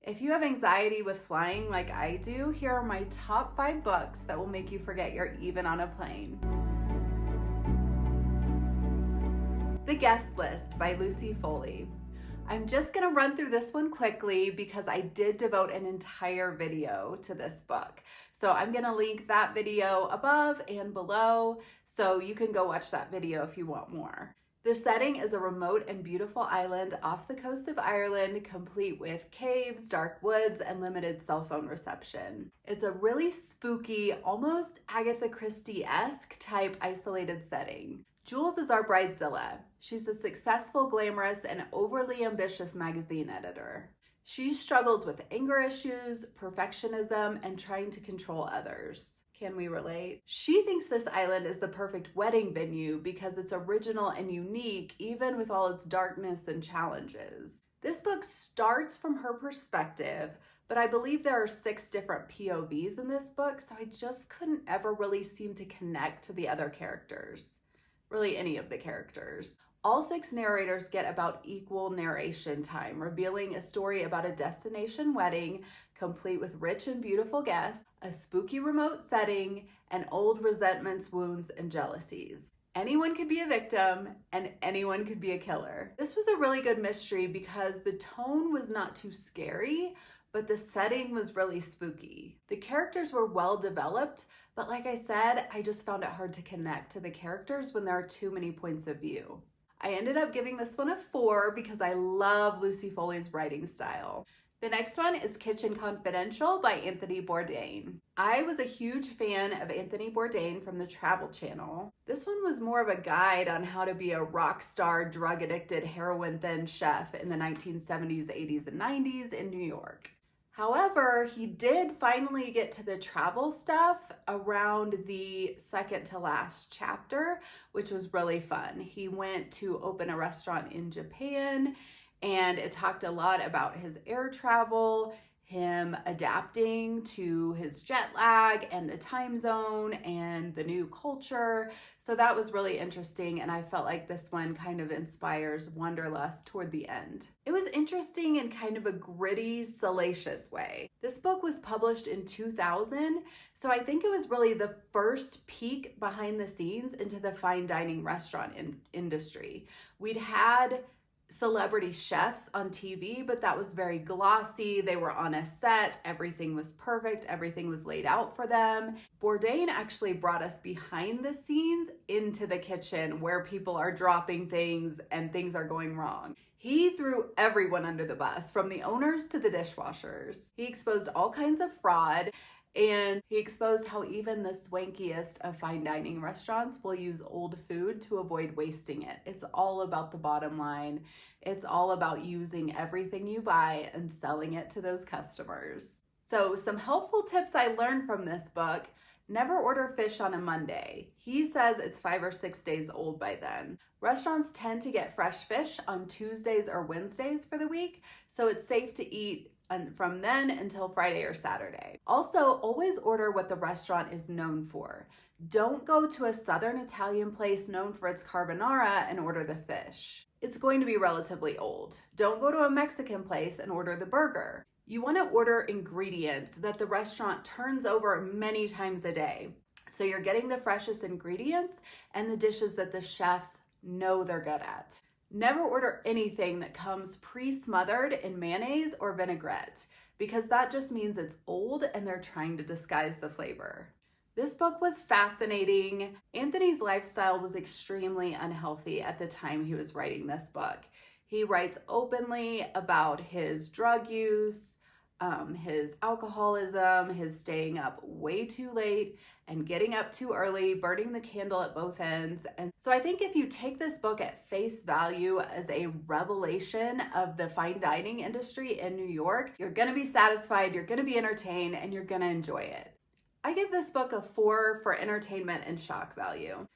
If you have anxiety with flying like I do, here are my top 5 books that will make you forget you're even on a plane. The Guest List by Lucy Foley. I'm just going to run through this one quickly because I did devote an entire video to this book. So I'm going to link that video above and below so you can go watch that video if you want more. The setting is a remote and beautiful island off the coast of Ireland, complete with caves, dark woods, and limited cell phone reception. It's a really spooky, almost Agatha Christie-esque type isolated setting. Jules is our bridezilla. She's a successful, glamorous, and overly ambitious magazine editor. She struggles with anger issues, perfectionism, and trying to control others. Can we relate? She thinks this island is the perfect wedding venue because it's original and unique, even with all its darkness and challenges. This book starts from her perspective, but I believe there are 6 different POVs in this book, so I just couldn't ever really seem to connect to the other characters. Really any of the characters. All 6 narrators get about equal narration time, revealing a story about a destination wedding complete with rich and beautiful guests, a spooky remote setting, and old resentments, wounds, and jealousies. Anyone could be a victim and anyone could be a killer. This was a really good mystery because the tone was not too scary, but the setting was really spooky. The characters were well developed, but like I said, I just found it hard to connect to the characters when there are too many points of view. I ended up giving this one a 4 because I love Lucy Foley's writing style. The next one is Kitchen Confidential by Anthony Bourdain. I was a huge fan of Anthony Bourdain from the Travel Channel. This one was more of a guide on how to be a rock star, drug-addicted, heroin-thin chef in the 1970s, 80s, and 90s in New York. However, he did finally get to the travel stuff around the second to last chapter, which was really fun. He went to open a restaurant in Japan, and it talked a lot about his air travel, him adapting to his jet lag and the time zone and the new culture. So that was really interesting, and I felt like this one kind of inspires wanderlust toward the end. It was interesting in kind of a gritty, salacious way. This book was published in 2000, so I think it was really the first peek behind the scenes into the fine dining restaurant industry. We'd had celebrity chefs on TV, but that was very glossy. They were on a set, everything was perfect, everything was laid out for them. Bourdain actually brought us behind the scenes into the kitchen where people are dropping things and things are going wrong. He threw everyone under the bus, from the owners to the dishwashers. He exposed all kinds of fraud, and he exposed how even the swankiest of fine dining restaurants will use old food to avoid wasting it. It's all about the bottom line. It's all about using everything you buy and selling it to those customers. So some helpful tips I learned from this book: never order fish on a Monday. He says it's 5 or 6 days old by then. Restaurants tend to get fresh fish on Tuesdays or Wednesdays for the week, so it's safe to eat from then until Friday or Saturday. Also, always order what the restaurant is known for. Don't go to a Southern Italian place known for its carbonara and order the fish. It's going to be relatively old. Don't go to a Mexican place and order the burger. You want to order ingredients that the restaurant turns over many times a day, so you're getting the freshest ingredients and the dishes that the chefs know they're good at. Never order anything that comes pre-smothered in mayonnaise or vinaigrette, because that just means it's old and they're trying to disguise the flavor. This book was fascinating. Anthony's lifestyle was extremely unhealthy at the time he was writing this book. He writes openly about his drug use, his alcoholism, his staying up way too late and getting up too early, burning the candle at both ends. And so I think if you take this book at face value as a revelation of the fine dining industry in New York, you're gonna be satisfied, you're gonna be entertained, and you're gonna enjoy it. I give this book a 4 for entertainment and shock value.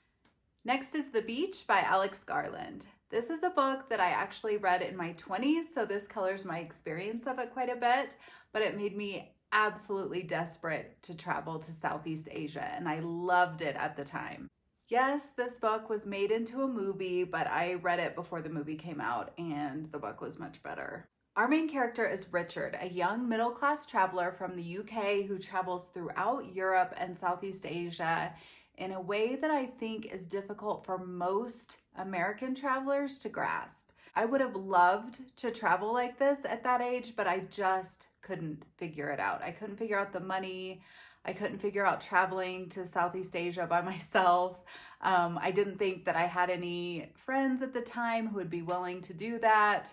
Next is The Beach by Alex Garland. This is a book that I actually read in my 20s, so this colors my experience of it quite a bit, but it made me absolutely desperate to travel to Southeast Asia, and I loved it at the time. Yes, this book was made into a movie, but I read it before the movie came out, and the book was much better. Our main character is Richard, a young middle-class traveler from the UK who travels throughout Europe and Southeast Asia in a way that I think is difficult for most American travelers to grasp. I would have loved to travel like this at that age, but I just couldn't figure it out. I couldn't figure out the money. I couldn't figure out traveling to Southeast Asia by myself. I didn't think that I had any friends at the time who would be willing to do that.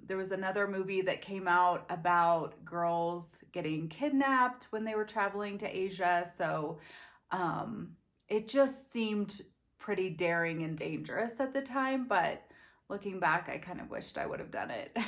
There was another movie that came out about girls getting kidnapped when they were traveling to Asia. So it just seemed pretty daring and dangerous at the time, but looking back, I kind of wished I would have done it.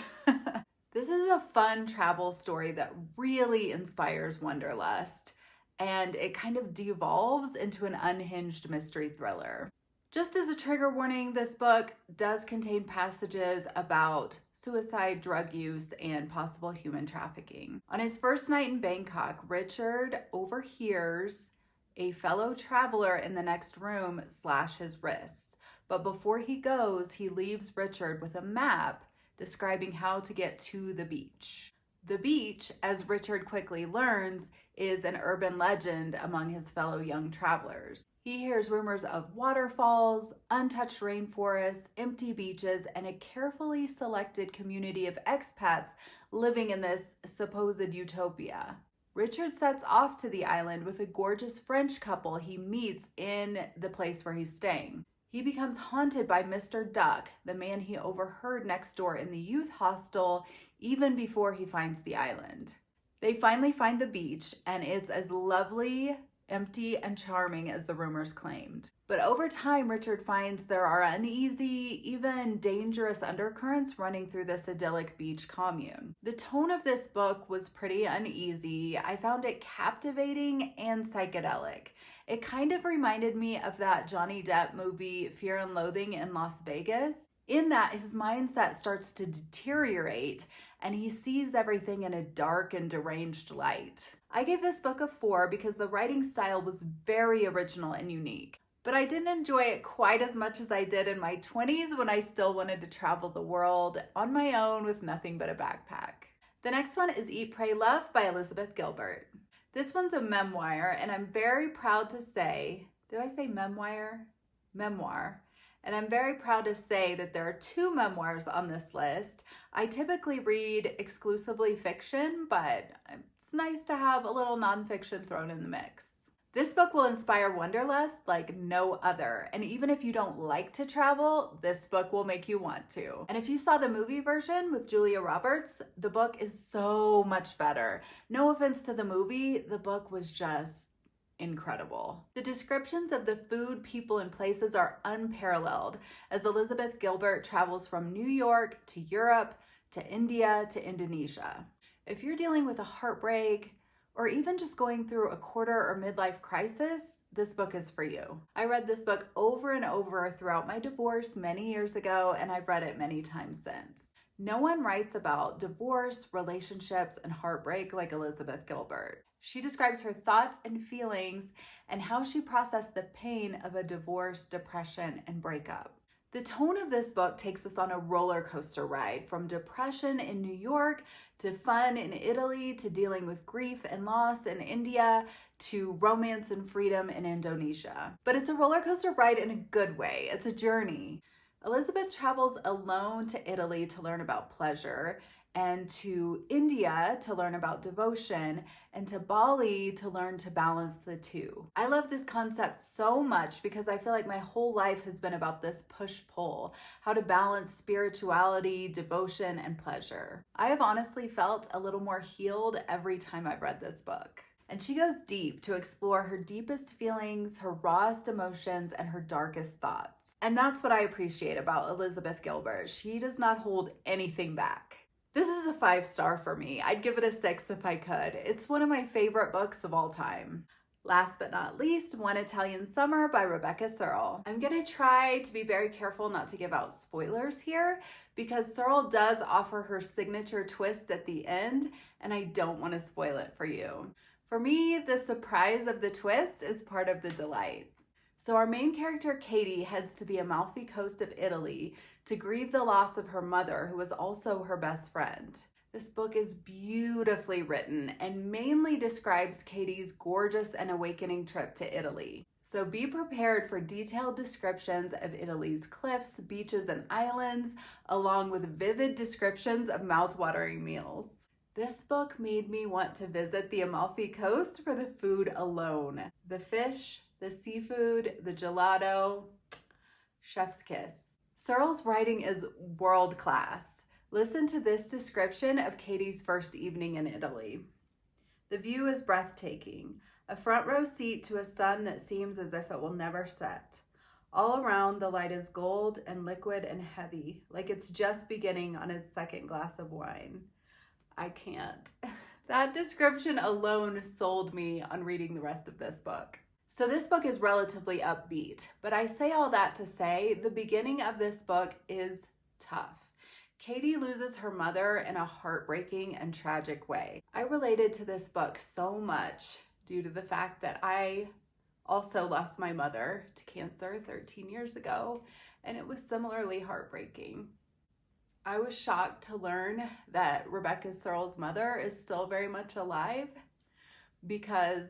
This is a fun travel story that really inspires wanderlust, and it kind of devolves into an unhinged mystery thriller. Just as a trigger warning, this book does contain passages about suicide, drug use, and possible human trafficking. On his first night in Bangkok, Richard overhears a fellow traveler in the next room slash his wrists. But before he goes, he leaves Richard with a map describing how to get to the beach. The beach, as Richard quickly learns, is an urban legend among his fellow young travelers. He hears rumors of waterfalls, untouched rainforests, empty beaches, and a carefully selected community of expats living in this supposed utopia. Richard sets off to the island with a gorgeous French couple he meets in the place where he's staying. He becomes haunted by Mr. Duck, the man he overheard next door in the youth hostel, even before he finds the island. They finally find the beach, and it's as lovely, empty, and charming as the rumors claimed. But over time, Richard finds there are uneasy, even dangerous undercurrents running through this idyllic beach commune. The tone of this book was pretty uneasy. I found it captivating and psychedelic. It kind of reminded me of that Johnny Depp movie, Fear and Loathing in Las Vegas, in that his mindset starts to deteriorate and he sees everything in a dark and deranged light. I gave this book a 4 because the writing style was very original and unique. But I didn't enjoy it quite as much as I did in my 20s when I still wanted to travel the world on my own with nothing but a backpack. The next one is Eat, Pray, Love by Elizabeth Gilbert. This one's a memoir, and I'm very proud to say, did I say memoir? Memoir. And I'm very proud to say that there are 2 memoirs on this list. I typically read exclusively fiction, but it's nice to have a little nonfiction thrown in the mix. This book will inspire wanderlust like no other. And even if you don't like to travel, this book will make you want to. And if you saw the movie version with Julia Roberts, the book is so much better. No offense to the movie, the book was just incredible. The descriptions of the food, people, and places are unparalleled as Elizabeth Gilbert travels from New York to Europe to India to Indonesia. If you're dealing with a heartbreak, or even just going through a quarter or midlife crisis, this book is for you. I read this book over and over throughout my divorce many years ago, and I've read it many times since. No one writes about divorce, relationships, and heartbreak like Elizabeth Gilbert. She describes her thoughts and feelings and how she processed the pain of a divorce, depression, and breakup. The tone of this book takes us on a roller coaster ride from depression in New York to fun in Italy to dealing with grief and loss in India to romance and freedom in Indonesia. But it's a roller coaster ride in a good way. It's a journey. Elizabeth travels alone to Italy to learn about pleasure, and to India to learn about devotion, and to Bali to learn to balance the two. I love this concept so much because I feel like my whole life has been about this push-pull, how to balance spirituality, devotion, and pleasure. I have honestly felt a little more healed every time I've read this book. And she goes deep to explore her deepest feelings, her rawest emotions, and her darkest thoughts. And that's what I appreciate about Elizabeth Gilbert. She does not hold anything back. This is a 5-star for me. I'd give it a 6 if I could. It's one of my favorite books of all time. Last but not least, One Italian Summer by Rebecca Serle. I'm gonna try to be very careful not to give out spoilers here because Serle does offer her signature twist at the end, and I don't want to spoil it for you. For me, the surprise of the twist is part of the delight. So our main character, Katie, heads to the Amalfi Coast of Italy to grieve the loss of her mother, who was also her best friend. This book is beautifully written and mainly describes Katie's gorgeous and awakening trip to Italy. So be prepared for detailed descriptions of Italy's cliffs, beaches, and islands, along with vivid descriptions of mouth-watering meals. This book made me want to visit the Amalfi Coast for the food alone. The fish, the seafood, the gelato, chef's kiss. Serle's writing is world-class. Listen to this description of Katie's first evening in Italy. The view is breathtaking. A front row seat to a sun that seems as if it will never set. All around, the light is gold and liquid and heavy, like it's just beginning on its second glass of wine. I can't. That description alone sold me on reading the rest of this book. So this book is relatively upbeat, but I say all that to say the beginning of this book is tough. Katie loses her mother in a heartbreaking and tragic way. I related to this book so much due to the fact that I also lost my mother to cancer 13 years ago, and it was similarly heartbreaking. I was shocked to learn that Rebecca Serle's mother is still very much alive, because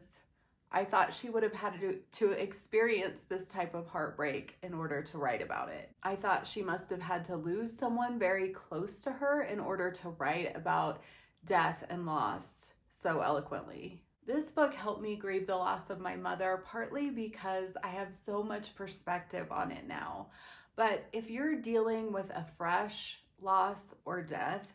I thought she would have had to experience this type of heartbreak in order to write about it. I thought she must have had to lose someone very close to her in order to write about death and loss so eloquently. This book helped me grieve the loss of my mother, partly because I have so much perspective on it now. But if you're dealing with a fresh loss or death,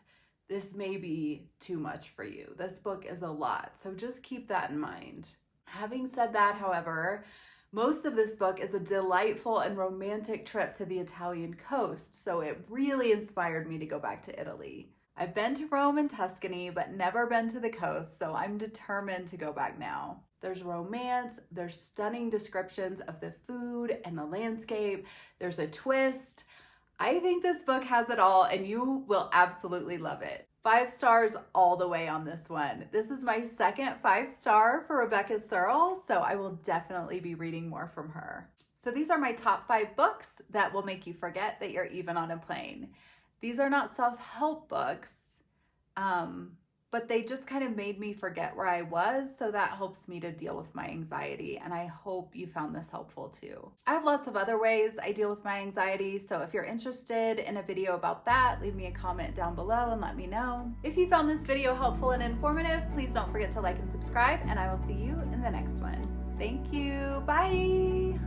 this may be too much for you. This book is a lot, so just keep that in mind. Having said that, however, most of this book is a delightful and romantic trip to the Italian coast, so it really inspired me to go back to Italy. I've been to Rome and Tuscany, but never been to the coast, so I'm determined to go back now. There's romance, there's stunning descriptions of the food and the landscape, there's a twist. I think this book has it all, and you will absolutely love it. 5 stars all the way on this one. This is my second 5-star for Rebecca Serle, so I will definitely be reading more from her. So these are my top 5 books that will make you forget that you're even on a plane. These are not self-help books, but they just kind of made me forget where I was, so that helps me to deal with my anxiety, and I hope you found this helpful too. I have lots of other ways I deal with my anxiety, so if you're interested in a video about that, leave me a comment down below and let me know. If you found this video helpful and informative, please don't forget to like and subscribe, and I will see you in the next one. Thank you. Bye.